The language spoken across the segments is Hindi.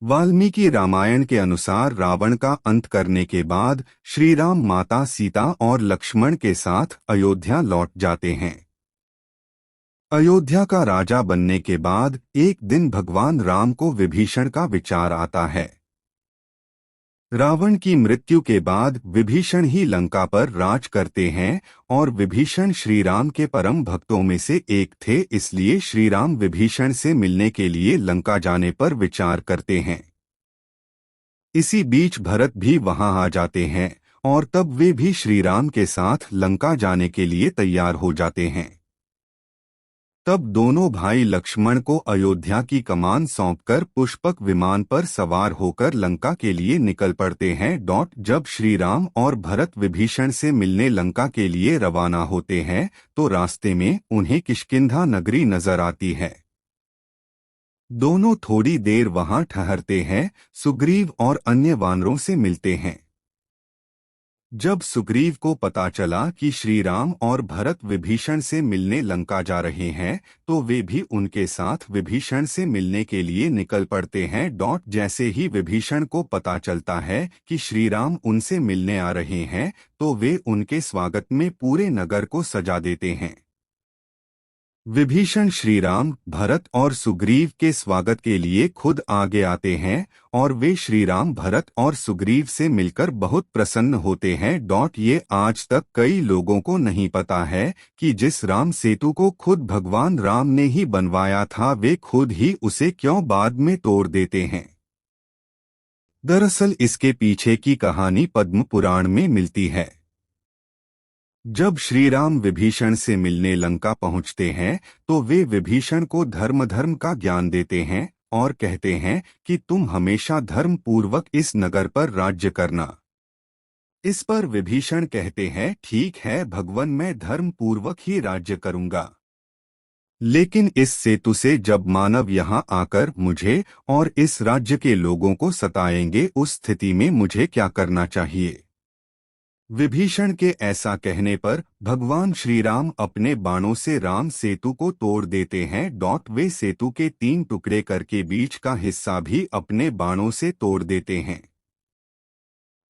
वाल्मीकि रामायण के अनुसार रावण का अंत करने के बाद श्री राम माता सीता और लक्ष्मण के साथ अयोध्या लौट जाते हैं। अयोध्या का राजा बनने के बाद एक दिन भगवान राम को विभीषण का विचार आता है। रावण की मृत्यु के बाद विभीषण ही लंका पर राज करते हैं और विभीषण श्री राम के परम भक्तों में से एक थे, इसलिए श्री राम विभीषण से मिलने के लिए लंका जाने पर विचार करते हैं। इसी बीच भरत भी वहां आ जाते हैं और तब वे भी श्री राम के साथ लंका जाने के लिए तैयार हो जाते हैं। तब दोनों भाई लक्ष्मण को अयोध्या की कमान सौंपकर पुष्पक विमान पर सवार होकर लंका के लिए निकल पड़ते हैं। जब श्री राम और भरत विभीषण से मिलने लंका के लिए रवाना होते हैं तो रास्ते में उन्हें किष्किंधा नगरी नजर आती है। दोनों थोड़ी देर वहां ठहरते हैं, सुग्रीव और अन्य वानरों से मिलते हैं। जब सुग्रीव को पता चला कि श्री राम और भरत विभीषण से मिलने लंका जा रहे हैं तो वे भी उनके साथ विभीषण से मिलने के लिए निकल पड़ते हैं। जैसे ही विभीषण को पता चलता है कि श्री राम उनसे मिलने आ रहे हैं तो वे उनके स्वागत में पूरे नगर को सजा देते हैं। विभीषण श्री राम, भरत और सुग्रीव के स्वागत के लिए खुद आगे आते हैं और वे श्री राम, भरत और सुग्रीव से मिलकर बहुत प्रसन्न होते हैं। ये आज तक कई लोगों को नहीं पता है कि जिस राम सेतु को खुद भगवान राम ने ही बनवाया था वे खुद ही उसे क्यों बाद में तोड़ देते हैं। दरअसल इसके पीछे की कहानी पद्म पुराण में मिलती है। जब श्री राम विभीषण से मिलने लंका पहुंचते हैं तो वे विभीषण को धर्म का ज्ञान देते हैं और कहते हैं कि तुम हमेशा धर्म पूर्वक इस नगर पर राज्य करना। इस पर विभीषण कहते हैं, ठीक है भगवन, मैं धर्म पूर्वक ही राज्य करूंगा, लेकिन इस सेतु से जब मानव यहाँ आकर मुझे और इस राज्य के लोगों को सताएंगे उस स्थिति में मुझे क्या करना चाहिए। विभीषण के ऐसा कहने पर भगवान श्री राम अपने बाणों से राम सेतु को तोड़ देते हैं। वे सेतु के 3 टुकड़े करके बीच का हिस्सा भी अपने बाणों से तोड़ देते हैं।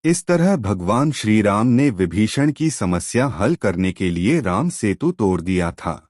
इस तरह भगवान श्री राम ने विभीषण की समस्या हल करने के लिए राम सेतु तोड़ दिया था।